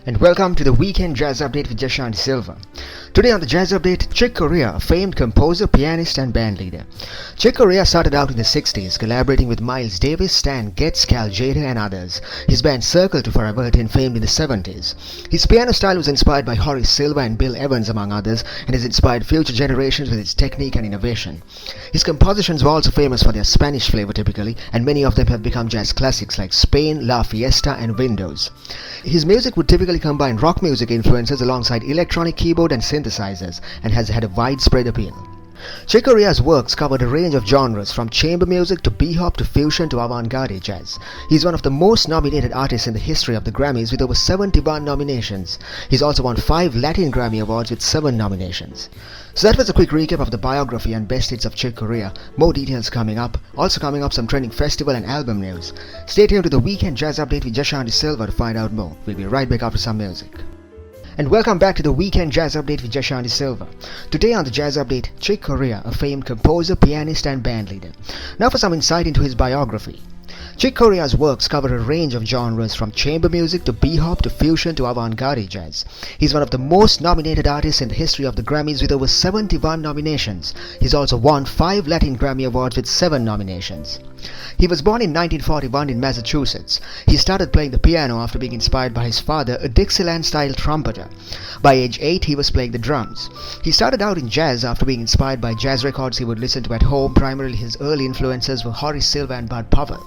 and welcome to the Weekend Jazz Update with Jashanti Silva. Today on the Jazz Update, Chick Corea, a famed composer, pianist and band leader. Chick Corea started out in the 60s, collaborating with Miles Davis, Stan Getz, Cal Tjader and others. His band Circle to Forever attained fame in the 70s. His piano style was inspired by Horace Silver and Bill Evans among others, and has inspired future generations with its technique and innovation. His compositions were also famous for their Spanish flavor typically, and many of them have become jazz classics like Spain, La Fiesta and Windows. His music would typically combine rock music influences alongside electronic keyboard and synthesizers, and has had a widespread appeal. Chick Corea's works covered a range of genres from chamber music to bebop to fusion to avant-garde jazz. He's one of the most nominated artists in the history of the Grammys with over 71 nominations. He's also won 5 Latin Grammy Awards with 7 nominations. So that was a quick recap of the biography and best hits of Chick Corea. More details coming up. Also coming up, some trending festival and album news. Stay tuned to the Weekend Jazz Update with Jashanti Silva to find out more. We'll be right back after some music. And welcome back to the Weekend Jazz Update with Jashanti Silva. Today on the Jazz Update, Chick Corea, a famed composer, pianist and band leader. Now for some insight into his biography. Chick Corea's works cover a range of genres from chamber music to bebop to fusion to avant-garde jazz. He's one of the most nominated artists in the history of the Grammys with over 71 nominations. He's also won 5 Latin Grammy Awards with 7 nominations. He was born in 1941 in Massachusetts. He started playing the piano after being inspired by his father, a Dixieland-style trumpeter. By age 8, he was playing the drums. He started out in jazz after being inspired by jazz records he would listen to at home. Primarily his early influences were Horace Silver and Bud Powell.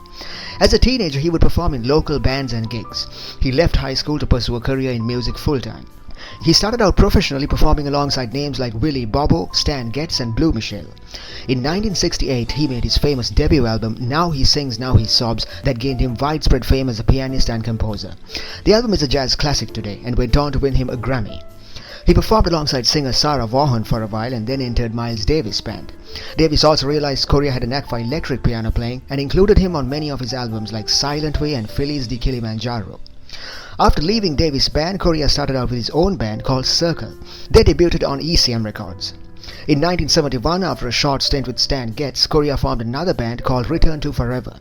As a teenager, he would perform in local bands and gigs. He left high school to pursue a career in music full-time. He started out professionally performing alongside names like Willie Bobo, Stan Getz and Blue Michelle. In 1968, he made his famous debut album, Now He Sings, Now He Sobs, that gained him widespread fame as a pianist and composer. The album is a jazz classic today and went on to win him a Grammy. He performed alongside singer Sarah Vaughan for a while and then entered Miles Davis' band. Davis also realized Corea had a knack for electric piano playing and included him on many of his albums like Silent Way and Phillies de Kilimanjaro. After leaving Davis' band, Corea started out with his own band called Circle. They debuted on ECM Records. In 1971, after a short stint with Stan Getz, Corea formed another band called Return to Forever.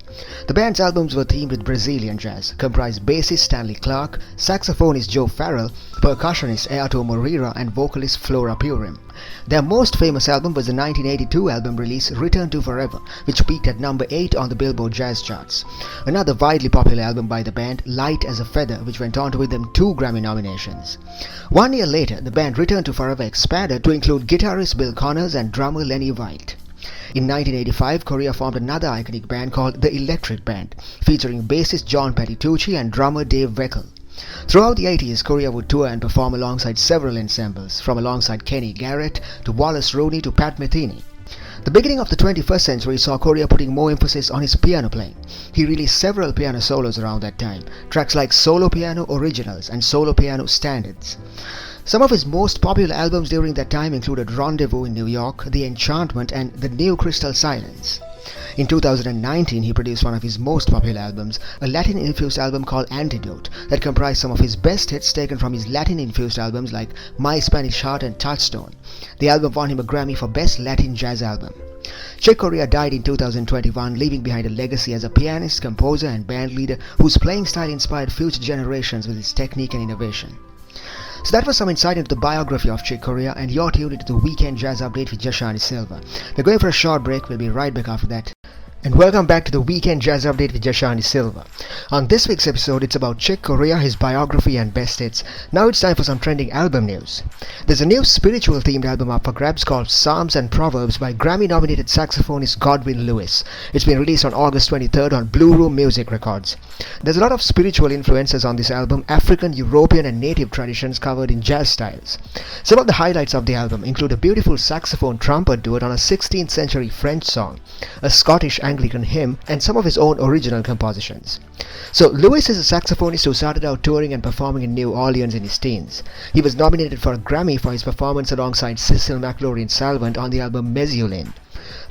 The band's albums were themed with Brazilian jazz, comprised bassist Stanley Clarke, saxophonist Joe Farrell, percussionist Airto Moreira and vocalist Flora Purim. Their most famous album was the 1982 album release Return to Forever, which peaked at number 8 on the Billboard Jazz charts. Another widely popular album by the band, Light as a Feather, which went on to win them 2 Grammy nominations. 1 year later, the band Return to Forever expanded to include guitarist Bill Connors and drummer Lenny White. In 1985, Corea formed another iconic band called the Electric Band, featuring bassist John Patitucci and drummer Dave Weckl. Throughout the 80s, Corea would tour and perform alongside several ensembles, from alongside Kenny Garrett to Wallace Rooney to Pat Metheny. The beginning of the 21st century saw Corea putting more emphasis on his piano playing. He released several piano solos around that time, tracks like Solo Piano Originals and Solo Piano Standards. Some of his most popular albums during that time included Rendezvous in New York, The Enchantment and The New Crystal Silence. In 2019, he produced one of his most popular albums, a Latin-infused album called Antidote, that comprised some of his best hits taken from his Latin-infused albums like My Spanish Heart and Touchstone. The album won him a Grammy for Best Latin Jazz Album. Chick Corea died in 2021, leaving behind a legacy as a pianist, composer and band leader whose playing style inspired future generations with his technique and innovation. So that was some insight into the biography of Chick Corea, and you're tuned into the Weekend Jazz Update with Jashanti Silva. We're going for a short break. We'll be right back after that. And welcome back to the Weekend Jazz Update with Jashanti Silva. On this week's episode, it's about Chick Corea, his biography and best hits. Now it's time for some trending album news. There's a new spiritual themed album up for grabs called Psalms and Proverbs by Grammy-nominated saxophonist Godwin Lewis. It's been released on August 23rd on Blue Room Music Records. There's a lot of spiritual influences on this album, African, European and native traditions covered in jazz styles. Some of the highlights of the album include a beautiful saxophone trumpet duet on a 16th century French song, a Scottish Anglican hymn and some of his own original compositions. So Lewis is a saxophonist who started out touring and performing in New Orleans in his teens. He was nominated for a Grammy for his performance alongside Cecil McLaurin Salvant on the album Mesulin.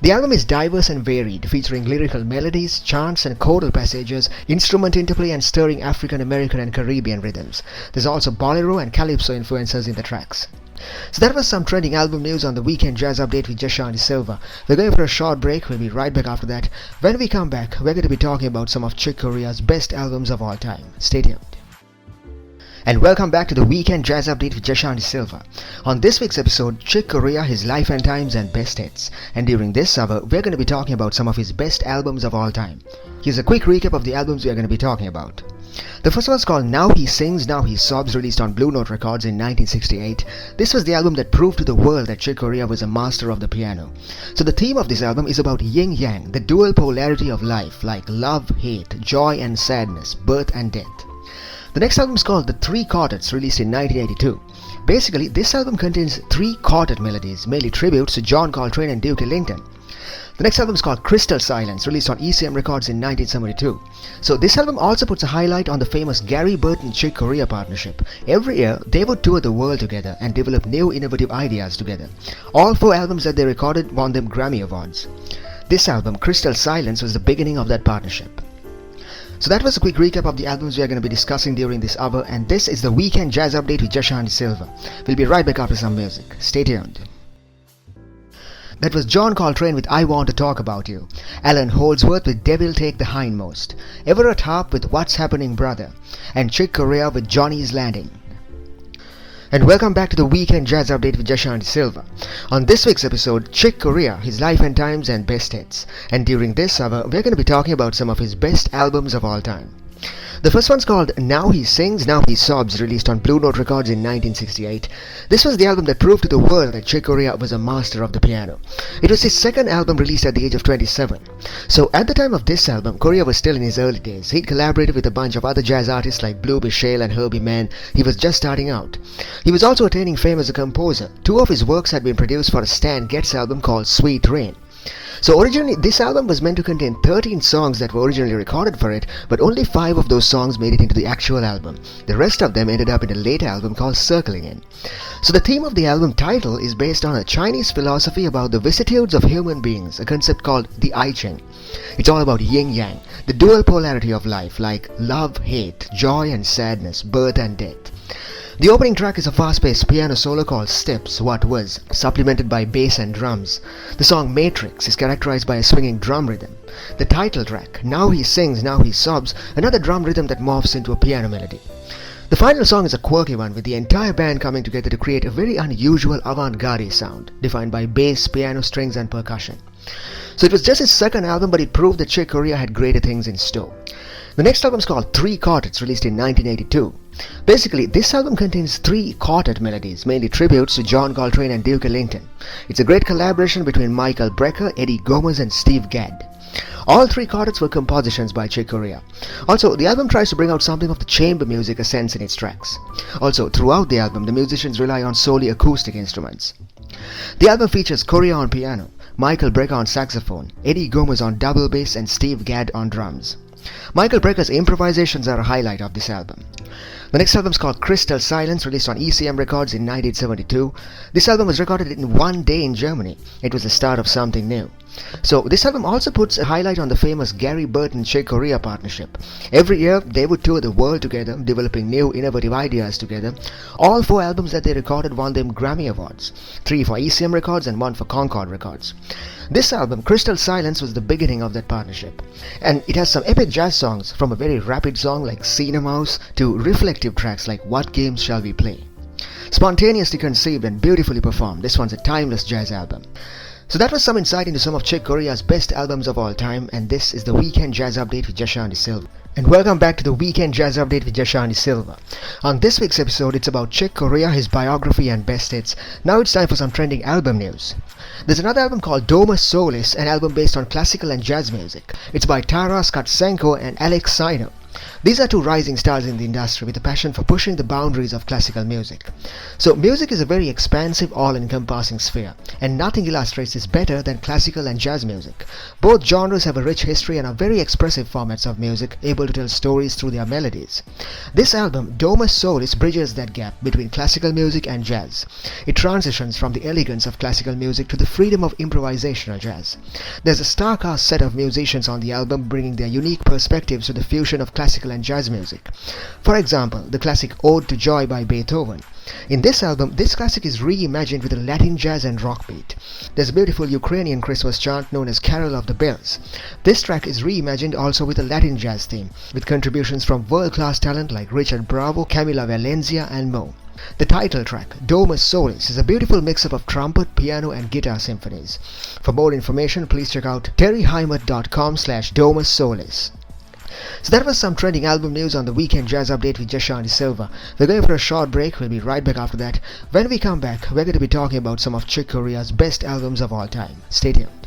The album is diverse and varied, featuring lyrical melodies, chants and choral passages, instrument interplay and stirring African American and Caribbean rhythms. There's also bolero and calypso influences in the tracks. So that was some trending album news on the Weekend Jazz Update with Jashanti Silva. We're going for a short break. We'll be right back after that. When we come back, we're going to be talking about some of Chick Corea's best albums of all time. Stay tuned. And welcome back to the Weekend Jazz Update with Jashanti Silva. On this week's episode, Chick Corea, his life and times and best hits. And during this hour, we're going to be talking about some of his best albums of all time. Here's a quick recap of the albums we are going to be talking about. The first one's called Now He Sings, Now He Sobs, released on Blue Note Records in 1968. This was the album that proved to the world that Chick Corea was a master of the piano. So the theme of this album is about yin-yang, the dual polarity of life, like love, hate, joy and sadness, birth and death. The next album is called The Three Quartets, released in 1982. Basically, this album contains three quartet melodies, mainly tributes to John Coltrane and Duke Ellington. The next album is called Crystal Silence, released on ECM Records in 1972. So this album also puts a highlight on the famous Gary Burton-Chick Corea partnership. Every year, they would tour the world together and develop new innovative ideas together. All four albums that they recorded won them Grammy Awards. This album, Crystal Silence, was the beginning of that partnership. So that was a quick recap of the albums we are going to be discussing during this hour, and this is the Weekend Jazz Update with Jashanti Silva. We'll be right back after some music. Stay tuned. That was John Coltrane with I Want to Talk About You, Alan Holdsworth with Devil Take the Hindmost, Everett Harp with What's Happening Brother, and Chick Corea with Johnny's Landing. And welcome back to the Weekend Jazz Update with Jashanti Silva. On this week's episode, Chick Corea, his life and times and best hits. And during this hour, we're going to be talking about some of his best albums of all time. The first one's called Now He Sings, Now He Sobs, released on Blue Note Records in 1968. This was the album that proved to the world that Chick Corea was a master of the piano. It was his second album released at the age of 27. So at the time of this album, Corea was still in his early days. He'd collaborated with a bunch of other jazz artists like Blue Bichelle and Herbie Mann. He was just starting out. He was also attaining fame as a composer. Two of his works had been produced for a Stan Getz album called Sweet Rain. So originally, this album was meant to contain 13 songs that were originally recorded for it, but only 5 of those songs made it into the actual album. The rest of them ended up in a late album called Circling In. So the theme of the album title is based on a Chinese philosophy about the vicissitudes of human beings, a concept called the I Ching. It's all about yin-yang, the dual polarity of life, like love, hate, joy and sadness, birth and death. The opening track is a fast-paced piano solo called Steps, What Was, supplemented by bass and drums. The song Matrix is characterized by a swinging drum rhythm. The title track, Now He Sings, Now He Sobs, another drum rhythm that morphs into a piano melody. The final song is a quirky one, with the entire band coming together to create a very unusual avant-garde sound, defined by bass, piano, strings and percussion. So it was just his second album, but it proved that Chick Corea had greater things in store. The next album is called Three Quartets, released in 1982. Basically, this album contains 3 quartet melodies, mainly tributes to John Coltrane and Duke Ellington. It's a great collaboration between Michael Brecker, Eddie Gomez and Steve Gadd. All 3 quartets were compositions by Chick Corea. Also, the album tries to bring out something of the chamber music essence in its tracks. Also, throughout the album, the musicians rely on solely acoustic instruments. The album features Corea on piano, Michael Brecker on saxophone, Eddie Gomez on double bass and Steve Gadd on drums. Michael Brecker's improvisations are a highlight of this album. The next album is called Crystal Silence, released on ECM Records in 1972. This album was recorded in one day in Germany. It was the start of something new. So this album also puts a highlight on the famous Gary Burton-Chick Corea partnership. Every year, they would tour the world together, developing new innovative ideas together. All 4 albums that they recorded won them Grammy Awards, 3 for ECM Records and 1 for Concord Records. This album, Crystal Silence, was the beginning of that partnership. And it has some epic jazz songs, from a very rapid song like Cena Mouse to reflective tracks like What Games Shall We Play. Spontaneously conceived and beautifully performed, this one's a timeless jazz album. So that was some insight into some of Chick Corea's best albums of all time, and this is the Weekend Jazz Update with Jashanti Silva. And welcome back to the Weekend Jazz Update with Jashanti Silva. On this week's episode, it's about Chick Corea, his biography and best hits. Now it's time for some trending album news. There's another album called Domus Solis, an album based on classical and jazz music. It's by Taras Katsenko and Alex Sino. These are 2 rising stars in the industry with a passion for pushing the boundaries of classical music. So music is a very expansive, all-encompassing sphere, and nothing illustrates this better than classical and jazz music. Both genres have a rich history and are very expressive formats of music, able to tell stories through their melodies. This album, Domus Solis, bridges that gap between classical music and jazz. It transitions from the elegance of classical music to the freedom of improvisational jazz. There's a star-cast set of musicians on the album, bringing their unique perspectives to the fusion of classical and jazz music. For example, the classic Ode to Joy by Beethoven. In this album, this classic is reimagined with a Latin jazz and rock beat. There's a beautiful Ukrainian Christmas chant known as Carol of the Bells. This track is reimagined also with a Latin jazz theme, with contributions from world-class talent like Richard Bravo, Camila Valencia and more. The title track, Domus Solis, is a beautiful mix-up of trumpet, piano and guitar symphonies. For more information, please check out terryheimat.com/Domus Solis. So that was some trending album news on the Weekend Jazz Update with Jashanti Silva. We're going for a short break. We'll be right back after that. When we come back, we're going to be talking about some of Chick Corea's best albums of all time. Stay tuned.